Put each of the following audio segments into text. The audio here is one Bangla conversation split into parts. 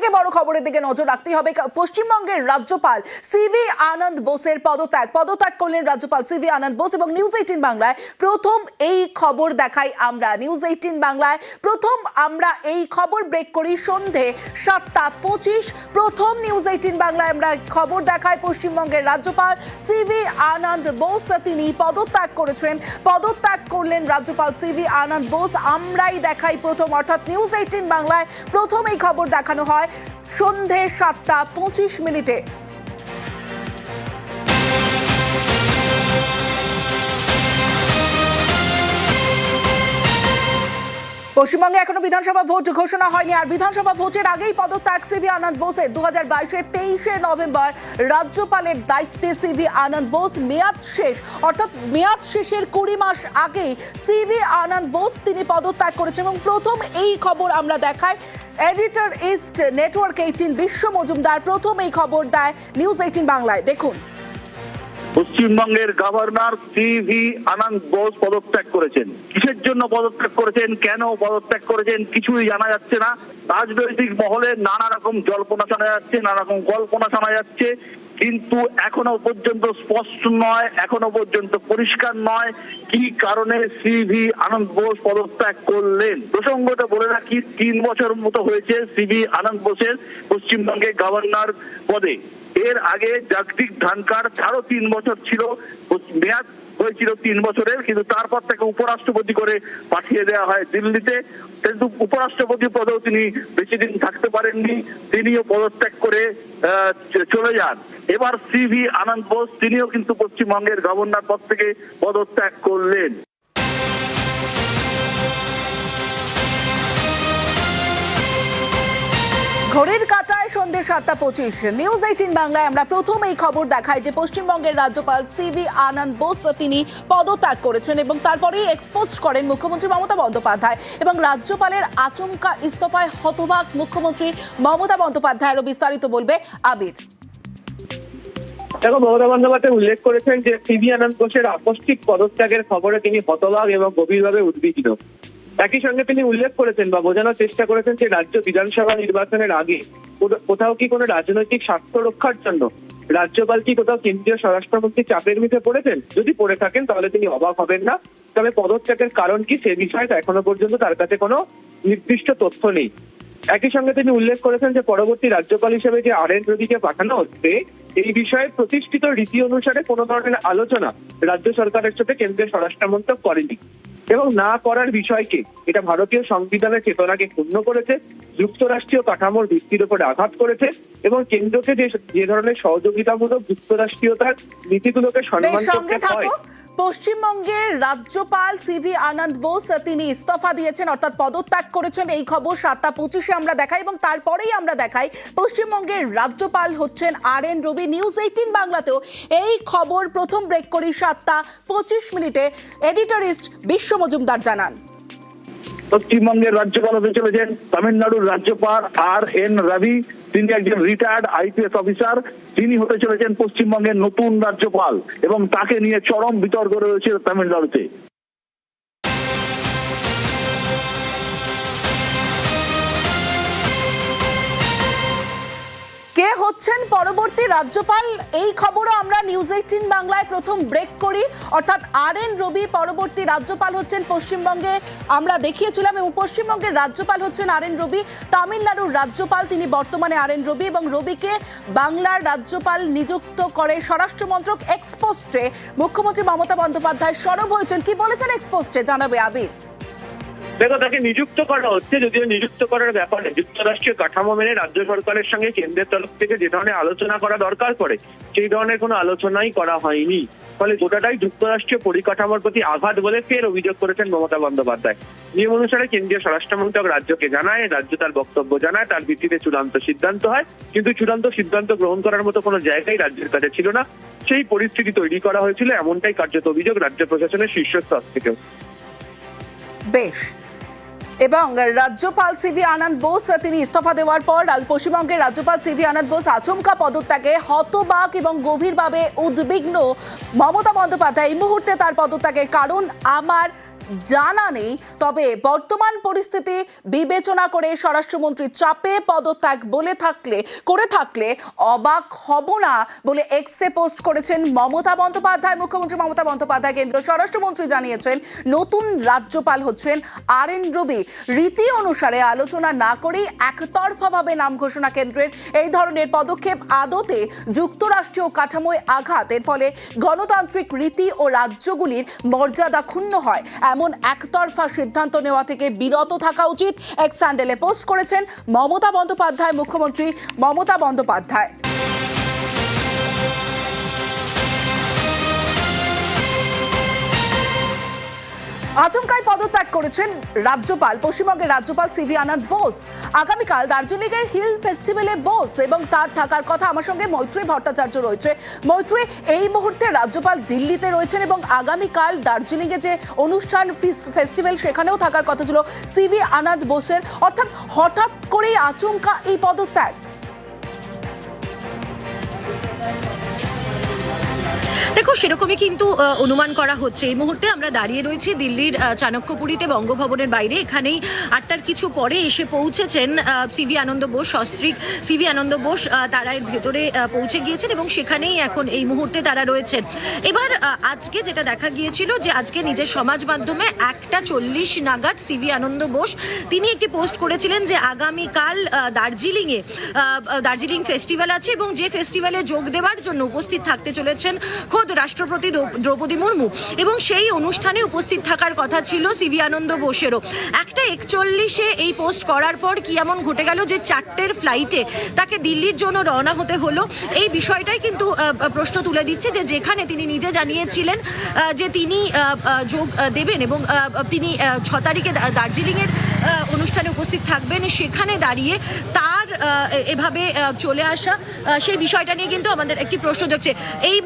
থেকে বড় খবরের দিকে নজর রাখতে হবে। পশ্চিমবঙ্গের রাজ্যপাল সিভি আনন্দ বোসের পদত্যাগ করলেন রাজ্যপাল সিভি আনন্দ বোস এবং নিউজ 18 বাংলায় প্রথম এই খবর দেখাই আমরা। নিউজ 18 বাংলায় প্রথম আমরা এই খবর ব্রেক করি সন্ধে 7:25। প্রথম নিউজ 18 বাংলায় আমরা খবর দেখাই পশ্চিমবঙ্গের রাজ্যপাল সিভি আনন্দ বোস তিনি পদত্যাগ করলেন রাজ্যপাল সিভি আনন্দ বোস। আমরাই দেখাই প্রথম, অর্থাৎ নিউজ 18 বাংলায় প্রথম এই খবর দেখানো হয় সন্ধে 7:25। পশ্চিমবঙ্গে এখনো বিধানসভা ভোট ঘোষণা হয়নি, আর বিধানসভা ভোটের আগেই পদত্যাগ সিভি আনন্দ বোসের। 2022-এর 23শে নভেম্বর রাজ্যপালের দায়িত্বে সিভি আনন্দ বোস মেয়াদ শেষ, অর্থাৎ মেয়াদ শেষের 20 মাস আগেই সিভি আনন্দ বোস তিনি পদত্যাগ করেছেন এবং প্রথম এই খবর আমরা দেখাই। এডিটর ইস্ট নেটওয়ার্ক 18 বিশ্ব মজুমদার প্রথম এই খবর দেয় নিউজ 18 বাংলায়। দেখুন, পশ্চিমবঙ্গের গভর্নর সিভি আনন্দ বোস পদত্যাগ করেছেন। কিসের জন্য পদত্যাগ করেছেন, কেন পদত্যাগ করেছেন কিছুই জানা যাচ্ছে না। রাজনৈতিক মহলে নানা রকম জল্পনা শোনা যাচ্ছে, নানা রকম কল্পনা শোনা যাচ্ছে, কিন্তু এখনো পর্যন্ত স্পষ্ট নয়, এখনো পর্যন্ত পরিষ্কার নয় কি কারণে সিভি আনন্দ বোস পদত্যাগ করলেন। প্রসঙ্গটা বলে রাখি, 3 বছর মতো হয়েছে সিভি আনন্দ বোসের পশ্চিমবঙ্গের গভর্নর পদে। এর আগে জগদীপ ধনখড় তারও 3 বছর ছিল, মেয়াদ হয়েছিল 3 বছরের, কিন্তু তারপর তাকে উপরাষ্ট্রপতি করে পাঠিয়ে দেওয়া হয় দিল্লিতে। কিন্তু উপরাষ্ট্রপতি পদেও তিনি বেশি দিন থাকতে পারেননি, তিনিও পদত্যাগ করে চলে যান। এবার সিভি আনন্দ বোস তিনিও কিন্তু পশ্চিমবঙ্গের গভর্নর পদ থেকে পদত্যাগ করলেন। ঘড়ির কাঁটায় সন্ধ্যে 7:25। নিউজ 18 বাংলায় আমরা প্রথম এই খবর দেখাই যে পশ্চিমবঙ্গের রাজ্যপাল সিভি আনন্দ বোস তিনি পদত্যাগ করেছেন এবং তারপরেই এক্সপোজ করেন মুখ্যমন্ত্রী মমতা বন্দ্যোপাধ্যায় এবং রাজ্যপালের আচমকা ইস্তফায় হতবাক মুখ্যমন্ত্রী মমতা বন্দ্যোপাধ্যায়। আরো বিস্তারিত বলবে আবির। দেখো, মমতা বন্দ্যোপাধ্যায় উল্লেখ করেছেন যে সিভি আনন্দ বোসের আকস্মিক পদত্যাগের খবরে তিনি হতবাক এবং গভীরভাবে উদ্বিগ্ন। একই সঙ্গে তিনি উল্লেখ করেছেন বা বোঝানোর চেষ্টা করেছেন যে রাজ্য বিধানসভা নির্বাচনের আগে কোথাও কি কোনো রাজনৈতিক স্বার্থ রক্ষার জন্য রাজ্যপাল কি কোথাও কেন্দ্রীয় স্বরাষ্ট্রমন্ত্রী চাপের মুখে পড়েছেন। যদি পড়ে থাকেন তাহলে তিনি অবাক হবেন না, তবে পদত্যাগের কারণ কি সে বিষয়ে এখনো পর্যন্ত তার কাছে কোনো নির্দিষ্ট তথ্য নেই। একই সঙ্গে তিনি উল্লেখ করেছেন যে পরবর্তী রাজ্যপাল হিসেবে যে RN রবিকে পাঠানো হচ্ছে এই বিষয়ে প্রতিষ্ঠিত রীতি অনুসারে কোনো ধরনের আলোচনা রাজ্য সরকারের সাথে কেন্দ্রীয় স্বরাষ্ট্রমন্ত্রক করেনি এবং না করার বিষয়কে এটা ভারতীয় সংবিধানের চেতনাকে ক্ষুণ্ণ করেছে, যুক্তরাষ্ট্রীয় কাঠামোর ভিত্তির উপরে আঘাত করেছে এবং কেন্দ্রকে যে ধরনের সহযোগিতামূলক যুক্তরাষ্ট্রীয়তার নীতিগুলোকে সম্মান করতে হয়। পশ্চিমবঙ্গের রাজ্যপাল সিভি আনন্দ বোস তিনি ইস্তফা দিয়েছেন, অর্থাৎ পদত্যাগ করেছেন। এই খবর 7:25 আমরা দেখাই এবং তারপরেই আমরা দেখাই পশ্চিমবঙ্গের রাজ্যপাল হচ্ছেন RN রবি। নিউজ 18 বাংলাতেও এই খবর প্রথম ব্রেক করি 7:25। এডিটর ইস্ট বিশ্ব মজুমদার জানান, পশ্চিমবঙ্গের রাজ্যপাল হতে চলেছেন তামিলনাড়ুর রাজ্যপাল RN রবি। তিনি একজন রিটায়ার্ড IPS অফিসার, তিনি হতে চলেছেন পশ্চিমবঙ্গের নতুন রাজ্যপাল এবং তাকে নিয়ে চরম বিতর্ক রয়েছে তামিলনাড়ুতে। কে হচ্ছেন পরবর্তী রাজ্যপাল এই খবরও আমরা নিউজ 18 বাংলায় প্রথম ব্রেক করি, অর্থাৎ RN রবি পরবর্তী রাজ্যপাল হচ্ছেন পশ্চিমবঙ্গে। আমরা দেখিয়েছিলাম এবং পশ্চিমবঙ্গের রাজ্যপাল হচ্ছেন RN রবি। তামিলনাড়ুর রাজ্যপাল তিনি বর্তমানে RN রবি এবং রবিকে বাংলার রাজ্যপাল নিযুক্ত করে স্বরাষ্ট্রমন্ত্রক। এক্সপোস্টে মুখ্যমন্ত্রী মমতা বন্দ্যোপাধ্যায় সরব হয়েছেন, কি বলেছেন এক্সপোস্টে জানাবে আবির। দেখো, তাকে নিযুক্ত করা হচ্ছে, যদিও নিযুক্ত করার ব্যাপারে যুক্তরাষ্ট্রীয় কাঠামো মেনে রাজ্য সরকারের সঙ্গে কেন্দ্রের তরফ থেকে যে ধরনের আলোচনা করা দরকার পড়ে সেই ধরনের কোনো আলোচনাই করা হয়নি। ফলে গোটাটাই যুক্তরাষ্ট্রীয় পরিকাঠামোর প্রতি আঘাত বলে ফের অভিযোগ করেছেন মমতা বন্দ্যোপাধ্যায়। নিয়ম অনুসারে কেন্দ্রীয় স্বরাষ্ট্রমন্ত্রক রাজ্যকে জানায়, রাজ্য তার বক্তব্য জানায়, তার ভিত্তিতে চূড়ান্ত সিদ্ধান্ত হয়, কিন্তু চূড়ান্ত সিদ্ধান্ত গ্রহণ করার মতো কোনো জায়গায় রাজ্যের কাছে ছিল না। সেই পরিস্থিতি তৈরি করা হয়েছিল, এমনটাই কার্যত অভিযোগ রাজ্য প্রশাসনের শীর্ষস্তর থেকেও। বেশ, এবং রাজ্যপাল সিভি আনন্দ বোস তিনি ইস্তফা দেওয়ার পর পশ্চিমবঙ্গের রাজ্যপাল সিভি আনন্দ বোস আচমকা পদত্যাগে হতবাক এবং গভীরভাবে উদ্বিগ্ন মমতা বন্দ্যোপাধ্যায়। এই মুহূর্তে তার পদত্যাগের কারণ আমার জানা নেই। তবে বর্তমান পরিস্থিতি বিবেচনা করে স্বরাষ্ট্রমন্ত্রী চাপে পদত্যাগ করে থাকলে অবাক হব না বলে এক্সে পোস্ট করেছেন মমতা বন্দ্যোপাধ্যায়। মুখ্যমন্ত্রী মমতা বন্দ্যোপাধ্যায় কেন্দ্রীয় স্বরাষ্ট্রমন্ত্রী জানিয়েছেন নতুন রাজ্যপাল হচ্ছেন RN রবি। রীতি অনুসারে আলোচনা না করেই একতরফাভাবে নাম ঘোষণা কেন্দ্রের এই ধরনের পদক্ষেপ আদতে যুক্তরাষ্ট্রীয় কাঠামোয় আঘাত। এর ফলে গণতান্ত্রিক রীতি ও রাজ্যগুলির মর্যাদা ক্ষুণ্ণ হয়। এমন একতরফা সিদ্ধান্ত নেওয়া থেকে বিরত থাকা উচিত, এক্স হ্যান্ডেলে পোস্ট করেছেন মমতা বন্দ্যোপাধ্যায়, মুখ্যমন্ত্রী মমতা বন্দ্যোপাধ্যায়। আচমকাই পদত্যাগ করেছেন রাজ্যপাল, পশ্চিমবঙ্গের রাজ্যপাল CV আনন্দ বোস। আগামীকাল দার্জিলিংয়ের হিল ফেস্টিভ্যালে বোস এবং তার থাকার কথা। আমার সঙ্গে মৈত্রী ভট্টাচার্য রয়েছে। মৈত্রী, এই মুহূর্তে রাজ্যপাল দিল্লিতে রয়েছেন এবং আগামীকাল দার্জিলিংয়ে যে অনুষ্ঠান ফেস্টিভ্যাল সেখানেও থাকার কথা ছিল CV আনন্দ বোসের, অর্থাৎ হঠাৎ করেই আচমকা এই পদত্যাগ। দেখো, সেরকমই কিন্তু অনুমান করা হচ্ছে। এই মুহূর্তে আমরা দাঁড়িয়ে রয়েছি দিল্লির চাণক্যপুরীতে বঙ্গভবনের বাইরে। এখানেই 8টার কিছু পরে এসে পৌঁছেছেন CV আনন্দ বোস, সস্ত্রীক CV আনন্দ বোস। তারা এর ভেতরে পৌঁছে গিয়েছেন এবং সেখানেই এখন এই মুহূর্তে তারা রয়েছেন। এবার আজকে যেটা দেখা গিয়েছিল যে আজকে নিজের সমাজ মাধ্যমে 1:40 নাগাদ CV আনন্দ বোস তিনি একটি পোস্ট করেছিলেন যে আগামীকাল দার্জিলিং ফেস্টিভ্যাল আছে এবং যে ফেস্টিভ্যালে যোগ দেওয়ার জন্য উপস্থিত থাকতে চলেছেন খোদ রাষ্ট্রপতি দ্রৌপদী মুর্মু এবং সেই অনুষ্ঠানে উপস্থিত থাকার কথা ছিল CV আনন্দ বোসেরও। 1:41 এই পোস্ট করার পর কি এমন ঘটে গেল যে 4টের ফ্লাইটে তাকে দিল্লির জন্য রওনা হতে হলো? এই বিষয়টাই কিন্তু প্রশ্ন তুলে দিচ্ছে যে যেখানে তিনি নিজে জানিয়েছিলেন যে তিনি যোগ দেবেন এবং তিনি 6 তারিখে দার্জিলিংয়ের অনুষ্ঠানে উপস্থিত থাকবেন, সেখানে দাঁড়িয়ে তার এভাবে চলে আসা, সেই বিষয়টা নিয়ে কিন্তু আমাদের একটি প্রশ্ন জাগছে। এই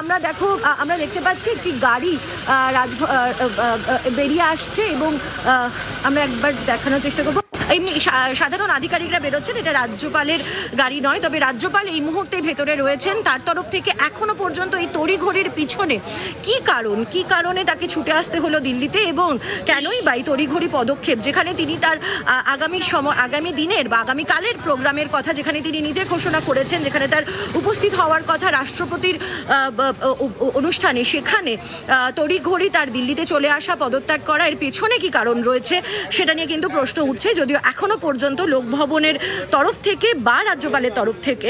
আমরা দেখতে পাচ্ছি একটি গাড়ি বেরিয়ে আসছে এবং আমরা একবার দেখানোর চেষ্টা করবো। এমনি সাধারণ আধিকারিকরা বেরোচ্ছেন, এটা রাজ্যপালের গাড়ি নয়। তবে রাজ্যপাল এই মুহূর্তে ভেতরে রয়েছেন। তার তরফ থেকে এখনো পর্যন্ত এই তড়িঘড়ির পিছনে কি কারণে তাকে ছুটে আসতে হলো দিল্লিতে এবং কেনই বা এই তড়িঘড়ি পদক্ষেপ, যেখানে তিনি তার আগামী দিনের বা আগামীকালের প্রোগ্রামের কথা যেখানে তিনি নিজে ঘোষণা করেছেন, যেখানে তার উপস্থিত হওয়ার কথা রাষ্ট্রপতির অনুষ্ঠানে, সেখানে তড়িঘড়ি তার দিল্লিতে চলে আসা, পদত্যাগ করা, এর পেছনে কি কারণ রয়েছে সেটা নিয়ে কিন্তু প্রশ্ন উঠছে। যদিও এখনো পর্যন্ত লোকভবনের তরফ থেকে বা রাজ্যপালের তরফ থেকে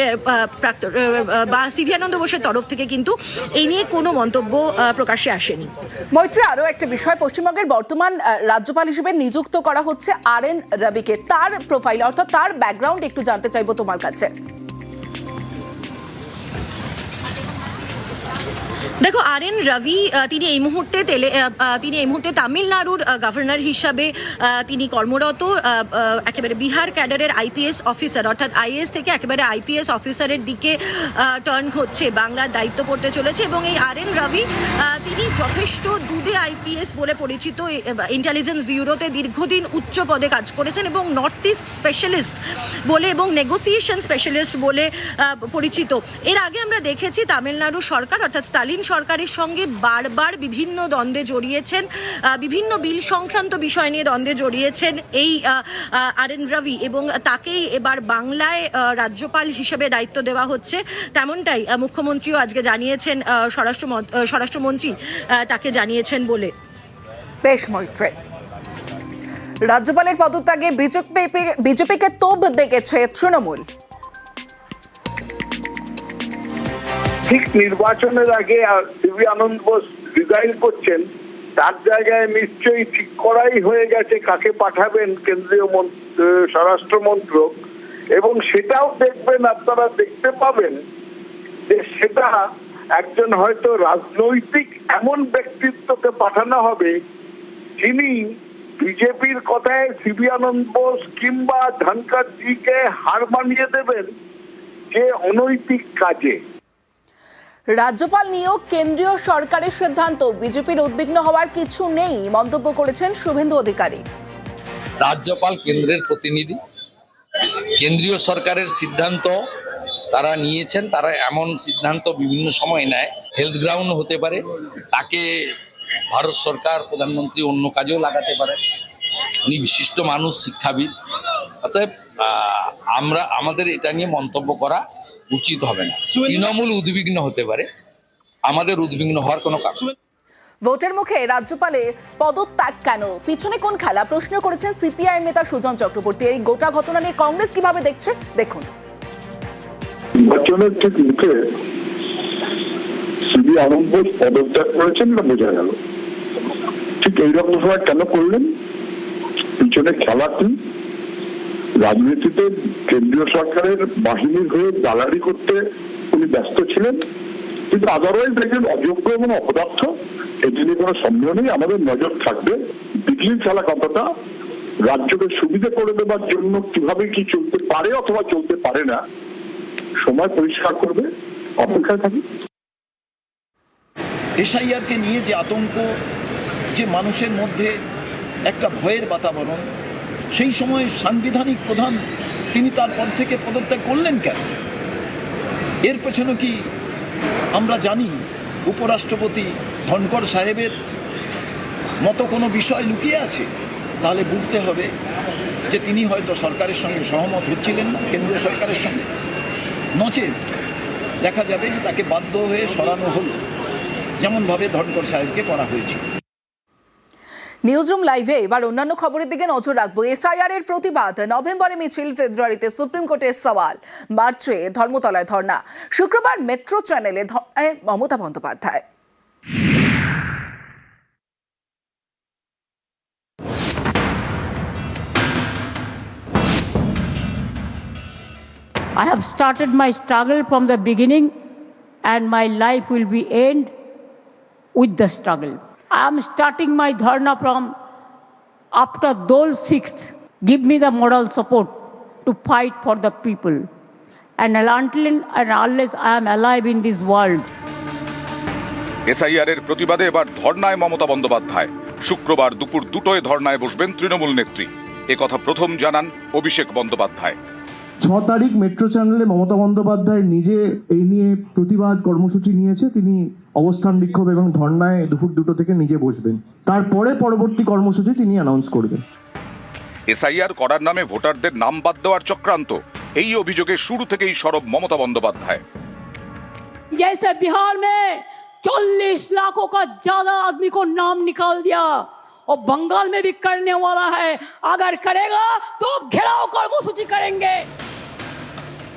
বা CV আনন্দ বোসের তরফ থেকে কিন্তু এই নিয়ে কোনো মন্তব্য প্রকাশ্যে আসেনি। মৈত্রী, আরো একটা বিষয়, পশ্চিমবঙ্গের বর্তমান রাজ্যপাল হিসেবে নিযুক্ত করা হচ্ছে RN রবিকে। তার প্রোফাইল অর্থাৎ তার ব্যাকগ্রাউন্ড একটু জানতে চাইবো তোমার কাছে। দেখো, RN রবি তিনি এই মুহূর্তে তামিলনাড়ুর গভর্নর হিসাবে তিনি কর্মরত। একেবারে বিহার ক্যাডারের IPS অফিসার, অর্থাৎ IAS থেকে একেবারে IPS অফিসারের দিকে টার্ন হচ্ছে, বাংলার দায়িত্ব পড়তে চলেছে। এবং এই RN রবি তিনি যথেষ্ট দুধে IPS বলে পরিচিত। ইন্টেলিজেন্স ব্যুরোতে দীর্ঘদিন উচ্চ পদে কাজ করেছেন এবং নর্থ ইস্ট স্পেশালিস্ট বলে এবং নেগোসিয়েশন স্পেশালিস্ট বলে পরিচিত। এর আগে আমরা দেখেছি তামিলনাড়ু সরকার অর্থাৎ স্টালিন সরকারের সঙ্গে বারবার বিভিন্ন দ্বন্দ্বে জড়িয়েছেন, বিভিন্ন বিল সংক্রান্ত বিষয় নিয়ে দ্বন্দ্বে জড়িয়েছেন এই RN রবি এবং তাকেই এবার বাংলায় রাজ্যপাল হিসেবে দায়িত্ব দেওয়া হচ্ছে। তেমনটাই মুখ্যমন্ত্রীও আজকে জানিয়েছেন, স্বরাষ্ট্রমন্ত্রী তাকে জানিয়েছেন বলে। বেশ মৈত্রী, রাজ্যপালের পদত্যাগে বিজেপিকে তোপ দেখেছে তৃণমূল। ঠিক নির্বাচনের আগে CV আনন্দ বোস রিজাইন করছেন, তার জায়গায় নিশ্চয়ই ঠিক করাই হয়ে গেছে কাকে পাঠাবেন কেন্দ্রীয় স্বরাষ্ট্র মন্ত্রক, এবং সেটাও দেখবেন, আপনারা দেখতে পাবেন যে সেটা একজন হয়তো রাজনৈতিক এমন ব্যক্তিত্বকে পাঠানো হবে যিনি বিজেপির কথায় CV আনন্দ বোস কিংবা ধনকর জিকে হার মানিয়ে দেবেন যে অনৈতিক কাজে। রাজ্যপাল নিয়েও কেন্দ্রীয় সরকারের সিদ্ধান্ত, বিজেপির উদ্বিগ্ন হওয়ার কিছু নেই মন্তব্য করেছেন শুভেন্দু অধিকারী। রাজ্যপাল কেন্দ্রের প্রতিনিধি, কেন্দ্রীয় সরকারের সিদ্ধান্ত তারা নিয়েছেন। তারা এমন সিদ্ধান্ত বিভিন্ন সময় নেয়, হেলথ গ্রাউন্ড হতে পারে, তাকে ভারত সরকার প্রধানমন্ত্রী অন্য কাজেও লাগাতে পারে। উনি বিশিষ্ট মানুষ, শিক্ষাবিদ। অতএব আমাদের এটা নিয়ে মন্তব্য করা উচিত হবে না। তৃণমূল উদ্বিগ্ন হতে পারে, আমাদের উদ্বিগ্ন হওয়ার কোনো কারণ নেই। ভোটের মুখে রাজ্যপালে পদত্যাগ কেন, পিছনে কোন খেলা, প্রশ্ন করেছেন সিপিআইএম নেতা সুজন চক্রবর্তী। এই গোটা ঘটনা নিয়ে কংগ্রেস কিভাবে দেখছে দেখুন। নির্বাচনের ঠিক মুখে সিভি আনন্দ বোস পদত্যাগ করেছেন না বোঝা গেল। ঠিক এইরকম সময় কেন করলেন, পিছনে খেলা কি? রাজনীতিতে কেন্দ্রীয় সরকারের বাহিনীর হয়ে দালালি করতে উনি ব্যস্ত ছিলেন, কিন্তু আদারওয়াইজ দেখেন অযোগ্য এবং অপদার্থ, এটি নিয়ে কোনো সন্দেহ নেই। আমাদের নজর থাকবে বিজলি খেলা কথাটা রাজ্যকে সুবিধা করে দেওয়ার জন্য কিভাবে কি চলতে পারে অথবা চলতে পারে না, সময় পরিষ্কার করবে, অপেক্ষায় থাকি। এসআইআরকে নিয়ে যে আতঙ্ক, যে মানুষের মধ্যে একটা ভয়ের বাতাবরণ, সেই সময় সাংবিধানিক প্রধান তিনি তার পদ থেকে পদত্যাগ করলেন কেন? এর পেছনে কি আমরা জানি উপরাষ্ট্রপতি ধনকর সাহেবের মতো কোনো বিষয় লুকিয়ে আছে? তাহলে বুঝতে হবে যে তিনি হয়তো সরকারের সঙ্গে সহমত হচ্ছিলেন না, কেন্দ্রীয় সরকারের সঙ্গে। নচেত দেখা যাবে যে তাকে বাধ্য হয়ে সরানো হলো, যেমনভাবে ধনকর সাহেবকে করা হয়েছিল। নিউজরুম লাইভে এবার অন্যান্য খবরের দিকে নজর রাখবো। এসআইআর এর প্রতিবাদ, নভেম্বরে মিছিল, ফেব্রুয়ারিতে সুপ্রিম কোর্টের সওয়াল, মার্চে ধর্মতলায় ধর্ণা। শুক্রবার মেট্রো চ্যানেলে ধর্ণায় Mamata Bandyopadhyay. I have started my struggle from the beginning, and my life will be end with the struggle. I am starting my dharna from after Dol 6th. Give me the moral support to fight for the people. And until and unless I am alive in this world, SIR এর প্রতিবাদে এবার ধর্নায় মমতা বন্দ্যোপাধ্যায়। শুক্রবার দুপুর 2টোয় ধর্নায় বসবেন তৃণমূল নেত্রী, একথা প্রথম জানান অভিষেক বন্দ্যোপাধ্যায়। 6 তারিখ মেট্রো চ্যানেলে মমতা বন্দ্যোপাধ্যায় নিজে এই নিয়ে প্রতিবাদ কর্মসূচি নিয়েছে। তিনি অবস্থান বিক্ষোভ এবং ধর্নায় দুপুর 2টো থেকে নিজে বসবেন। তারপরে পরবর্তী কর্মসূচি তিনি অ্যানাউন্স করবেন। এসআইআর করার নামে ভোটারদের নাম বাদ দেওয়ার চক্রান্ত, এই অভিযোগে শুরু থেকেই সরব মমতা বন্দ্যোপাধ্যায়। जैसे बिहार में 40 लाखों का ज्यादा आदमी को नाम निकाल दिया, और बंगाल में भी करने वाला है। अगर करेगा तो घेराव कर्मसूची करेंगे।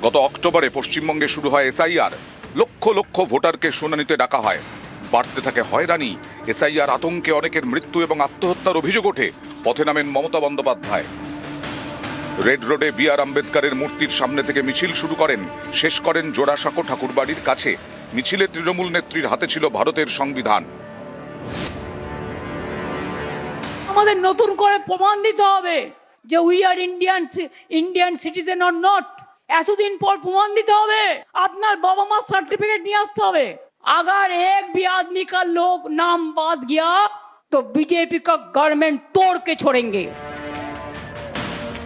গত অক্টোবরে পশ্চিমবঙ্গে শুরু হয় এসআইআর। লক্ষ লক্ষ ভোটারকে শুনানিতে ডাকা হয়, বাড়তে থাকে হয়রানি। এসআইআর আতঙ্কে অনেকের মৃত্যু এবং আত্মহত্যার অভিযোগ ওঠে। পথে নামেন মমতা বন্দ্যোপাধ্যায়। রেড রোডে বি.আর. আম্বেদকরের মূর্তির সামনে থেকে মিছিল শুরু করেন, শেষ করেন জোড়াসাঁকো ঠাকুরবাড়ির কাছে। মিছিলে তৃণমূল নেত্রীর হাতে ছিল ভারতের সংবিধান। আমাদের নতুন করে প্রমাণ দিতে হবে যে we are Indian citizen or not. এতদিন পর প্রমাণ দিতে হবে। আপনার বাবা মার সার্টিফিকেট নিয়ে আসতে হবে। अगर एक भी आदमी का लोग नाम बात गया तो बीजेपी का गवर्नमेंट तोड़ के छोड़ेंगे।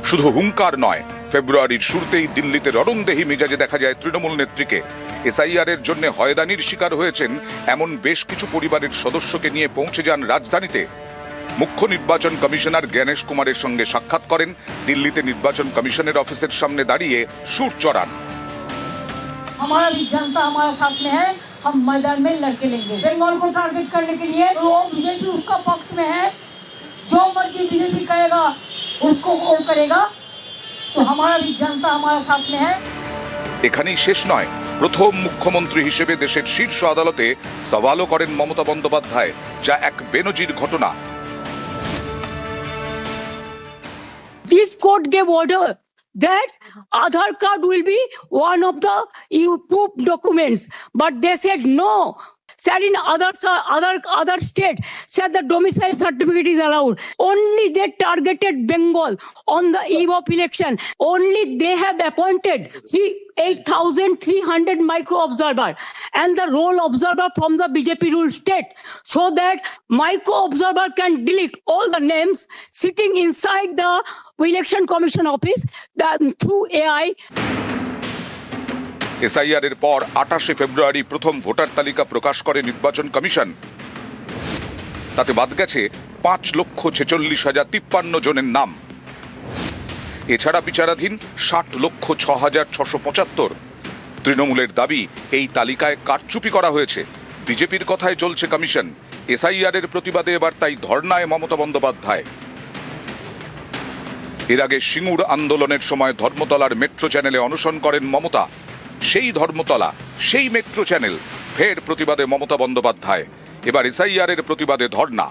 শুধু হুঙ্কার নয়, ফেব্রুয়ারির শুরুতেই দিল্লিতে রড়ংদেহী মেজাজে দেখা যায় তৃণমূল নেত্রীকে। এসআইআর এর জন্য হয়রানির শিকার হয়েছেন এমন বেশ কিছু পরিবারের সদস্যকে নিয়ে পৌঁছে যান রাজধানীতে। মুখ্য নির্বাচন কমিশনার জ্ঞানেশ কুমারের সঙ্গে সাক্ষাৎ করেন। দিল্লিতে নির্বাচন কমিশনের অফিসের সামনে দাঁড়িয়ে সুর চড়ান। हमारा भी जनता हमारे साथ में है, हम मैदान में लड़के लेंगे। बंगाल को टारगेट करने के लिए वो बीजेपी उसका पक्ष में है। जो मर्जी बीजेपी कहेगा उसको वो करेगा। तो हमारा भी जनता हमारे साथ में है। এখানেই শেষ নয়, প্রথম মুখ্যমন্ত্রী হিসেবে দেশের শীর্ষ আদালতে সওয়ালও করেন মমতা বন্দ্যোপাধ্যায়, যা এক বেনজির ঘটনা। This court gave order that Aadhaar card will be one of the proof documents, but they said no. Said in other state, said the domicile certificate is allowed. Only they targeted Bengal on the eve of election. Only they have appointed 8,300 micro observer and the role observer from the BJP ruled state, so that micro observer can delete all the names sitting inside the election commission office through AI. SIR এর পর 28 ফেব্রুয়ারি প্রথম ভোটার তালিকা প্রকাশ করে নির্বাচন কমিশন। তাতে বাদ গেছে 5,46,53 জনের নাম। এছাড়া বিচারাধীন 60,06,675। তৃণমূলের দাবি এই তালিকায় কারচুপি করা হয়েছে। বিজেপির কথায় চলছে কমিশন। এসআইআর এর প্রতিবাদে এবার তাই ধর্নায় মমতা বন্দ্যোপাধ্যায়। এর আগে সিঙ্গুর আন্দোলনের সময় ধর্মতলার মেট্রো চ্যানেলে অনশন করেন মমতা। সেই ধর্মতলা, সেই মেট্রো চ্যানেল, ফের প্রতিবাদে মমতা বন্দ্যোপাধ্যায়। এবার এসআইআর এর প্রতিবাদে ধর্না।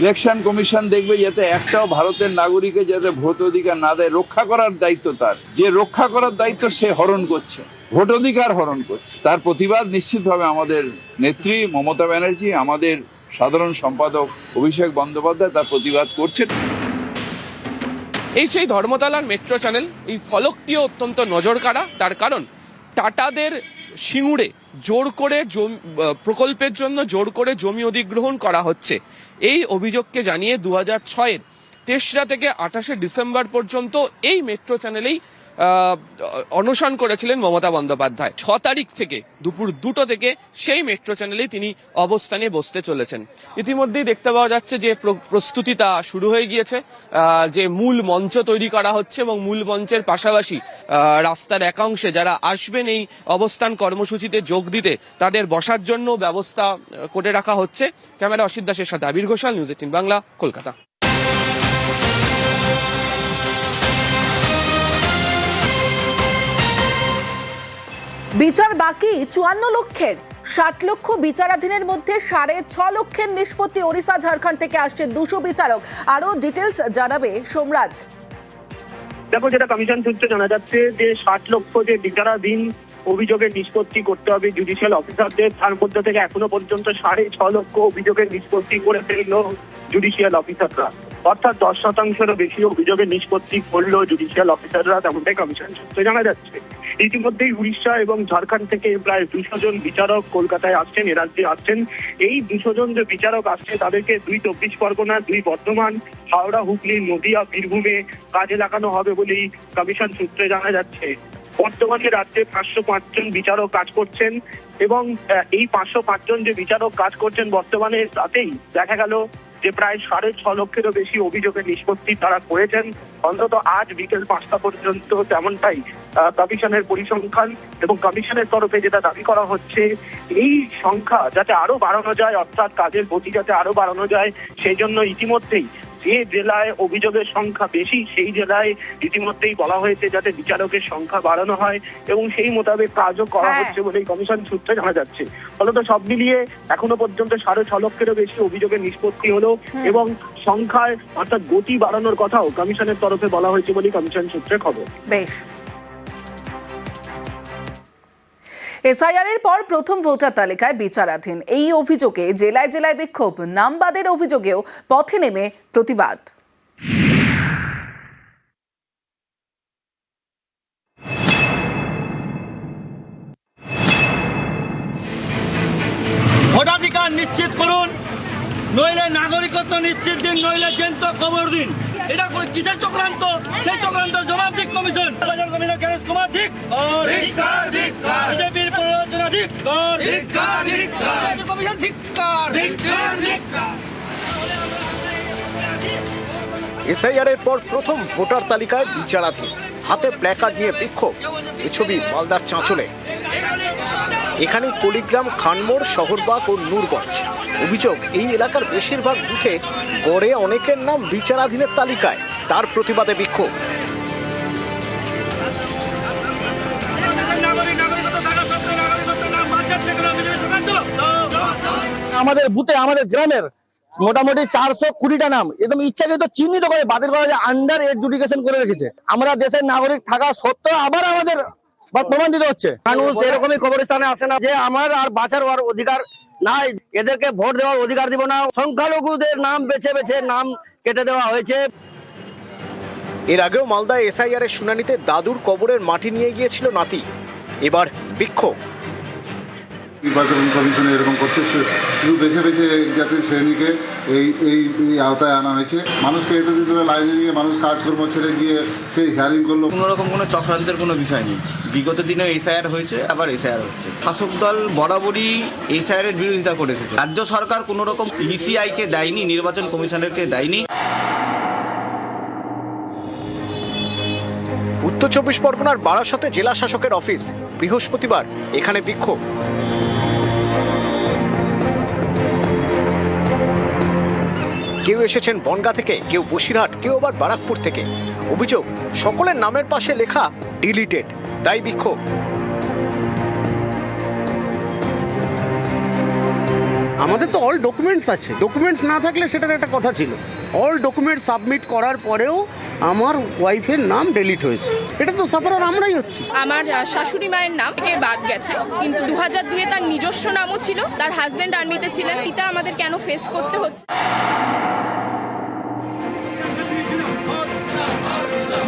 ইলেকশন কমিশন দেখবে যাতে একটাও ভারতের নাগরিকে যাতে ভোট অধিকার না দেয়, রক্ষা করার দায়িত্ব তার। যে রক্ষা করার দায়িত্ব সে হরণ করছে, ভোট অধিকার হরণ করছে। তার প্রতিবাদ নিশ্চিতভাবে আমাদের নেত্রী মমতা ব্যানার্জি, আমাদের সাধারণ সম্পাদক অভিষেক বন্দ্যোপাধ্যায় তার প্রতিবাদ করছেন। এই সেই ধর্মতলার মেট্রো চ্যানেল, এই ফলকটিও অত্যন্ত নজর কাড়া। তার কারণ টাটাদের সিঙ্গুরে জোর করে প্রকল্পের জন্য জোর করে জমি অধিগ্রহণ করা হচ্ছে। এই অভিযোগকে জানিয়ে 2006-এর তেসরা থেকে 28শে ডিসেম্বর পর্যন্ত এই মেট্রো চ্যানেলেই অনশন করেছিলেন মমতা বন্দ্যোপাধ্যায়। 6 তারিখ থেকে দুপুর 2টো থেকে সেই মেট্রো চ্যানেলেই তিনি অবস্থানে বসতে চলেছেন। ইতিমধ্যেই দেখতে পাওয়া যাচ্ছে যে প্রস্তুতি তা শুরু হয়ে গিয়েছে, যে মূল মঞ্চ তৈরি করা হচ্ছে এবং মূল মঞ্চের পাশাপাশি রাস্তার একাংশে যারা আসবেন এই অবস্থান কর্মসূচিতে যোগ দিতে তাদের বসার জন্য ব্যবস্থা করে রাখা হচ্ছে। ক্যামেরা অসিত দাসের সাথে আবির ঘোষাল, নিউজ 18 বাংলা, কলকাতা। বিচার বাকি 54 লক্ষের। 60 লক্ষ বিচারাধীনের মধ্যে 6.5 লক্ষের নিষ্পত্তি ওড়িশা ঝাড়খণ্ড থেকে আসছে 200 বিচারক। আরো ডিটেলস জানাবে সোমরাজ। দেখো, যেটা কমিশন সূত্রে জানা যাচ্ছে যে 60 লক্ষ যে বিচারাধীন অভিযোগের নিষ্পত্তি করতে হবে জুডিশিয়াল অফিসারদের, তার মধ্যে থেকে এখনো পর্যন্ত 6.5 লক্ষ অভিযোগের নিষ্পত্তি করে ফেলল জুডিশিয়াল অফিসাররা। অর্থাৎ 10%-এরও বেশি অভিযোগের নিষ্পত্তি করলো জুডিশিয়াল অফিসাররা, তেমনটাই কমিশন সূত্রে জানা যাচ্ছে। ইতিমধ্যেই উড়িষ্যা এবং ঝাড়খণ্ড থেকে প্রায় 200 জন বিচারক কলকাতায় আসছেন, এ রাজ্যে আসছেন। এই 200 জন যে বিচারক আসছে তাদেরকে 2 24 পরগনা, 2 বর্ধমান, হাওড়া, হুগলি, নদিয়া, বীরভূমে কাজে লাগানো হবে বলেই কমিশন সূত্রে জানা যাচ্ছে। বর্তমানে রাজ্যে 505 জন বিচারক কাজ করছেন এবং এই 505 জন যে বিচারক কাজ করছেন বর্তমানে, তাতেই দেখা গেল যে প্রায় 6.5 লক্ষেরও বেশি অভিযোগের নিষ্পত্তি তারা করেছেন অন্তত আজ বিকেল 5টা পর্যন্ত। তেমনটাই কমিশনের পরিসংখ্যান এবং কমিশনের তরফে যেটা দাবি করা হচ্ছে, এই সংখ্যা যাতে আরো বাড়ানো যায়, অর্থাৎ কাজের গতি যাতে আরো বাড়ানো যায়, সেই জন্য ইতিমধ্যেই যে জেলায় অভিযোগের সংখ্যা বেশি সেই জেলায় ইতিমধ্যেই বলা হয়েছে যাতে বিচারকের সংখ্যা বাড়ানো হয় এবং সেই মোতাবেক কাজও করা হচ্ছে বলে কমিশন সূত্রে জানা যাচ্ছে। ফলত সব মিলিয়ে এখনো পর্যন্ত 6.5 লক্ষেরও বেশি অভিযোগের নিষ্পত্তি হলো এবং সংখ্যায় অর্থাৎ গতি বাড়ানোর কথাও কমিশনের তরফে বলা হয়েছে বলে কমিশন সূত্রে খবর। বেশ। এসআইআর এর পর প্রথম ভোটার তালিকায় বিচারাধীন, এই অভিযোগে জেলায় জেলায় বিক্ষোভ, নামবাদের অভিযোগেও পথে নেমে প্রতিবাদ। ভোটাধিকার নিশ্চিত করুন, নইলে নাগরিকত্ব নিশ্চিত দিন, নইলে জ্যান্ত খবর দিন। এটা করে কিসের চক্রান্ত? সেই চক্রান্ত জবাব দিক কমিশন। কমিশনার জ্ঞানেশ কুমার ঠিক, বিজেপির প্ররোচনা ঠিক, কমিশন ঠিক। এসআইআর এর পর প্রথম ভোটার তালিকায় বিচারাধীন, হাতে প্ল্যাকার্ড নিয়ে বিক্ষোভ। এ ছবি মালদার চাঁচলে। এখানে কুড়িগ্রাম, খানমোড়, শহরবাগ ও নূরগঞ্জ। অভিযোগ, এই এলাকার বেশিরভাগ বুথে গড়ে অনেকের নাম বিচারাধীনের তালিকায়, তার প্রতিবাদে বিক্ষোভ। আমাদের বুথে, আমাদের গ্রামের মোটামুটি 420টা নাম একদম ইচ্ছাকৃত চিহ্নিত করে বাতিল করা যায়, আন্ডার এডজুডিকেশন করে রেখেছে। আমরা দেশের নাগরিক থাকা সত্ত্বেও আবার আমাদের প্রমাণ দিতে হচ্ছে। মানুষ এরকমই কবরস্থানে আসে না যে আমার আর বাঁচার অধিকার নাই, এদেরকে ভোট দেওয়ার অধিকার দিব না। সংখ্যালঘুদের নাম বেছে বেছে নাম কেটে দেওয়া হয়েছে। এর আগেও মালদায় এসআইআর এর শুনানিতে দাদুর কবরের মাটি নিয়ে গিয়েছিল নাতি, এবার বিক্ষোভ। নির্বাচন কমিশনে এরকম করছে, শুধু বেছে বেছে জাতীয় শ্রেণীকে এই আওতায় আনা হয়েছে। মানুষকে এতদিন ধরে লাইনে নিয়ে মানুষ কাজকর্ম ছেড়ে গিয়ে সেই হিয়ারিং করলো। কোনো রকম কোনো চক্রান্তের কোনো বিষয় নেই। বিগত দিনে এসআইআর হয়েছে, আবার এসআইআর হচ্ছে। শাসক দল বরাবরই এসআইআর এর বিরোধিতা করেছে। রাজ্য সরকার কোনো রকম ইসিআইকে দেয়নি, নির্বাচন কমিশনারকে দেয়নি। উত্তর 24 পরগনার বারাসতে জেলা শাসকের অফিস, বৃহস্পতিবার এখানে বিক্ষোভ। কেউ এসেছেন বনগাঁ থেকে, কেউ বসিরহাট, কেউ আবার বারাকপুর থেকে। অভিযোগ, সকলের নামের পাশে লেখা ডিলিটেড, তাই বিক্ষোভ। আমাদের তো অল ডকুমেন্টস আছে, ডকুমেন্টস না থাকলে সেটার একটা কথা ছিল। অল ডকুমেন্টস সাবমিট করার পরেও আমার ওয়াইফের নাম ডিলিট হয়েছে, এটা তো সাফারার আমরাই হচ্ছি। আমার শাশুড়ি মায়ের নাম বাদ গেছে, কিন্তু 2002-এ তার নিজস্ব নামও ছিল, তার হাজবেন্ড আর্মিতে ছিলেন। এটা আমাদের কেন ফেস করতে হচ্ছে?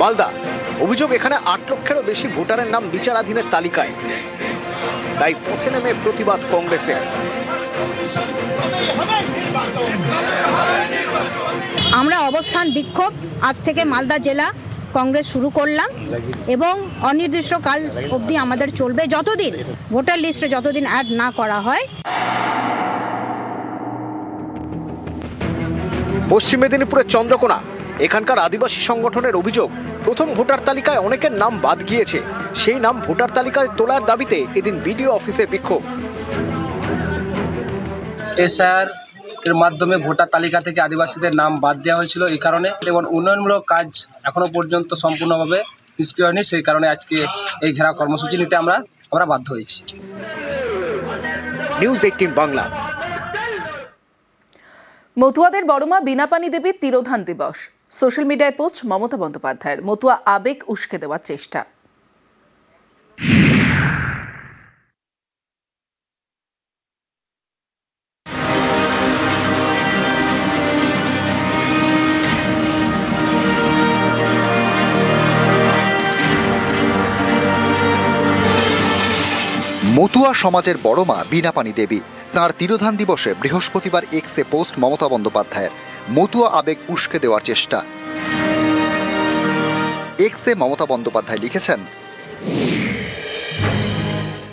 মালদা, অভিযোগ এখানে 8 লক্ষেরও বেশি ভোটারের নাম বিচারাধীনের তালিকায়, তাই পথে নেমে প্রতিবাদ কংগ্রেসের। আমরা অবস্থান বিক্ষোভ আজ থেকে মালদা জেলা কংগ্রেস শুরু করলাম এবং অনির্দিষ্টকাল অবধি আমাদের চলবে, যতদিন ভোটার লিস্টে যতদিন অ্যাড না করা হয়। পশ্চিম মেদিনীপুরের চন্দ্রকোনা, এখানকার আদিবাসী সংগঠনের অভিযোগ, প্রথম ভোটার তালিকায় অনেকের নাম বাদ গিয়েছে। সেই নাম ভোটার তালিকায় তোলার দাবিতে এদিন বিডিও অফিসে বিক্ষোভ। এসআইআর এর মাধ্যমে ভোটার তালিকা থেকে আদিবাসীদের নাম বাদ দেওয়া হয়েছিল, এই কারণে এবং উন্নয়নমূলক কাজ এখনো পর্যন্ত সম্পূর্ণভাবে নিষ্ক্রিয় হয়নি, সেই কারণে আজকে এই ঘেরাও কর্মসূচি নিতে আমরা বাধ্য হয়েছি। নিউজ 18 বাংলা। মতুয়াদের বড়মা বীণাপানি দেবীর তিরোধান দিবস। সোশ্যাল মিডিয়ায় পোস্ট মমতা বন্দ্যোপাধ্যায়ের। মতুয়া আবেগ উস্কে দেওয়ার চেষ্টা। মতুয়া সমাজের বড় মা বীণাপানি দেবী, তাঁর তিরোধান দিবসে বৃহস্পতিবার এক্সে পোস্ট মমতা বন্দ্যোপাধ্যায়ের। মতুয়া আবেগ উস্কে দেওয়ার চেষ্টা। এক্সে মমতা বন্দ্যোপাধ্যায় লিখেছেন,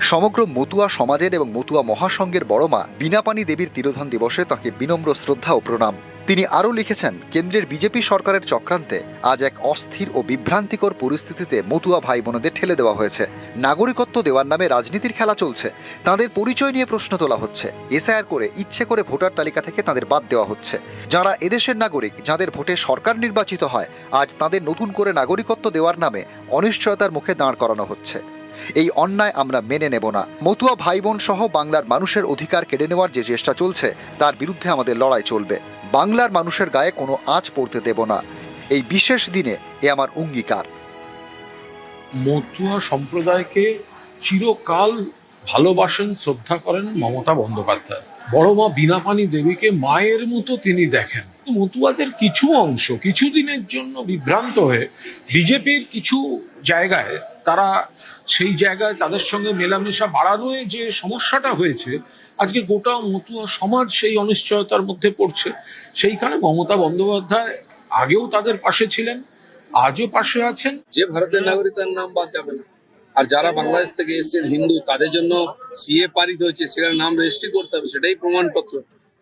সমগ্র মতুয়া সমাজের এবং মতুয়া মহাসংঘের বড় মা বীণাপানি দেবীর তিরোধান দিবসে তাঁকে বিনম্র শ্রদ্ধা ও প্রণাম। তিনি আরও লিখেছেন, কেন্দ্রের বিজেপি সরকারের চক্রান্তে আজ এক অস্থির ও বিভ্রান্তিকর পরিস্থিতিতে মতুয়া ভাই বোনদের ঠেলে দেওয়া হয়েছে। নাগরিকত্ব দেওয়ার নামে রাজনীতির খেলা চলছে। তাদের পরিচয় নিয়ে প্রশ্ন তোলা হচ্ছে। এসআইআর করে ইচ্ছে করে ভোটার তালিকা থেকে তাদের বাদ দেওয়া হচ্ছে। যারা এদেশের নাগরিক, যাদের ভোটে সরকার নির্বাচিত হয়, আজ তাদের নতুন করে নাগরিকত্ব দেওয়ার নামে অনিশ্চয়তার মুখে দাঁড় করানো হচ্ছে। এই অন্যায় আমরা মেনে নেব না। মতুয়া ভাই বোন সহ বাংলার মানুষের অধিকার কেড়ে নেওয়ার যে চেষ্টা চলছে, তার বিরুদ্ধে আমাদের লড়াই চলবে। বাংলার মানুষের গায়ে কোনো আঁচ পড়তে দেব না। এই বিশেষ দিনে এ আমার অঙ্গীকার। মতুয়া সম্প্রদায়কে চিরকাল ভালোবাসেন, শ্রদ্ধা করেন মমতা বন্দ্যোপাধ্যায়। বড় মা বীণাপানি দেবীকে মায়ের মতো তিনি দেখেন। মতুয়াদের কিছু অংশ কিছুদিনের জন্য বিভ্রান্ত হয়ে বিজেপির কিছু জায়গায় তারা সেই জায়গায় তাদের সঙ্গে মেলামেশা বাড়ানোয় যে সমস্যাটা হয়েছে, আজকে গোটা মতুয়া সমাজ সেই অনিশ্চয়তার মধ্যে পড়ছে। সেইখানে মমতা বন্দ্যোপাধ্যায় আগেও তাদের পাশে ছিলেন, আজও পাশে আছেন। যে ভারতের নাগরিক তার নাম বাদ যাবে না। আর যারা বাংলাদেশ থেকে এসেছেন হিন্দু, তাদের জন্য সিএ পারিত হয়েছে, সেখানে নাম রেজিস্ট্রি করতে হবে, সেটাই প্রমাণপত্র।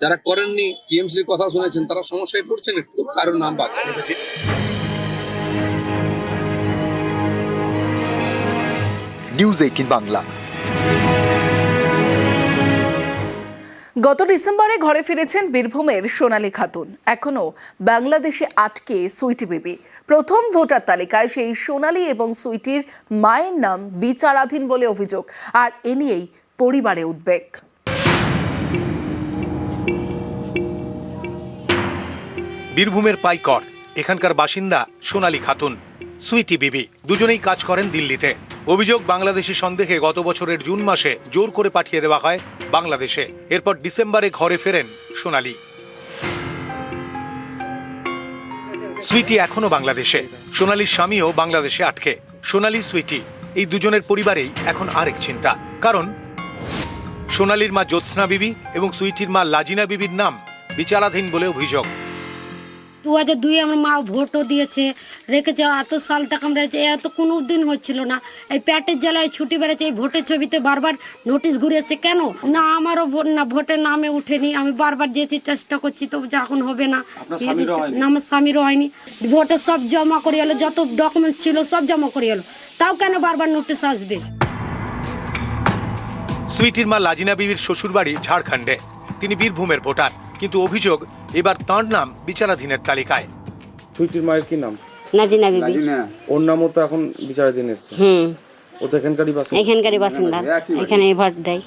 যারা করেননি, টিএমসির কথা শুনেছেন, তারা সমস্যায় পড়ছেন, একটু কারো নাম বাদ যাবে। নিউজ 18 বাংলা। গত ডিসেম্বরে ঘরে ফিরেছেন বীরভূমের সোনালী খাতুন। এখনো বাংলাদেশে আটকে সুইটি বেবি। প্রথম ভোটার তালিকায় সেই সোনালী এবং সুইটির মায়ের নাম বিচারাধীন বলে অভিযোগ, আর এ নিয়েই পরিবারে উদ্বেগ। বীরভূমের পাইকর, এখানকার বাসিন্দা সোনালী খাতুন, সুইটি বিবি, দুজনেই কাজ করেন দিল্লিতে। অভিযোগ, বাংলাদেশি সন্দেহে গত বছরের জুন মাসে জোর করে পাঠিয়ে দেওয়া হয় বাংলাদেশে। এরপর ডিসেম্বরে ঘরে ফেরেন সোনালী। সুইটি এখনো বাংলাদেশে, সোনালীর স্বামীও বাংলাদেশে আটকে। সোনালী, সুইটি এই দুজনের পরিবারেই এখন আরেক চিন্তা, কারণ সোনালীর মা জ্যোৎস্না বিবি এবং সুইটির মা লাজিনা বিবির নাম বিচারাধীন বলে অভিযোগ। 2002 আমার মা ভোটও দিয়েছে, রেখেছে, এত সাল তক আমরা এত কোনো দিন হচ্ছিল না। এই পেটের জ্বালায় ছুটি বেড়েছে, এই ভোটের ছবিতে বারবার নোটিশ ঘুরেছে কেন না? আমারও না ভোটের নামে উঠেনি, আমি বারবার যেছি চেষ্টা করছি, তো যখন হবে না। না, আমার স্বামীরও হয়নি। ভোটে সব জমা করে এলো, যত ডকুমেন্টস ছিল সব জমা করে এলো, তাও কেন বারবার নোটিশ আসবে? সুইটির মা লাজিনা বিবির শ্বশুরবাড়ি ঝাড়খণ্ডে, তিনি বীরভূমের ভোটার, কিন্তু অভিযোগ এবার তাঁর নাম বিচারাধীনের তালিকায়। সুইটির মায়ের কি নাম? নাজিনা বিবি। ওর নামও তো এখন বিচারাধীন এসছে। ও তো এখানকারই বাসিন্দা, এখানে ভোট দেয়।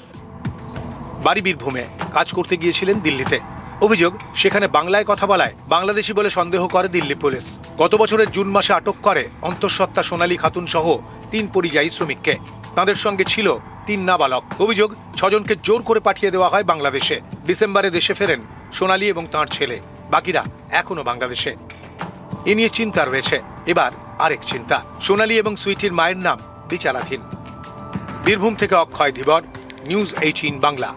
বাড়ি বীরভূমে, কাজ করতে গিয়েছিলেন দিল্লিতে। অভিযোগ সেখানে বাংলায় কথা বলায় বাংলাদেশি বলে সন্দেহ করে দিল্লি পুলিশ। গত বছরের জুন মাসে আটক করে অন্তঃসত্ত্বা সোনালী খাতুন সহ 3 পরিযায়ী শ্রমিককে। তাদের সঙ্গে ছিল 3 নাবালক। অভিযোগ 6 জনকে জোর করে পাঠিয়ে দেওয়া হয় বাংলাদেশে। ডিসেম্বরে দেশে ফেরেন সোনালী এবং তাঁর ছেলে, বাকিরা এখনো বাংলাদেশে। এ নিয়ে চিন্তা রয়েছে। এবার আরেক চিন্তা, সোনালী এবং সুইটির মায়ের নাম বিচারাধীন। বীরভূম থেকে অক্ষয় ধীবর, নিউজ 18 বাংলা।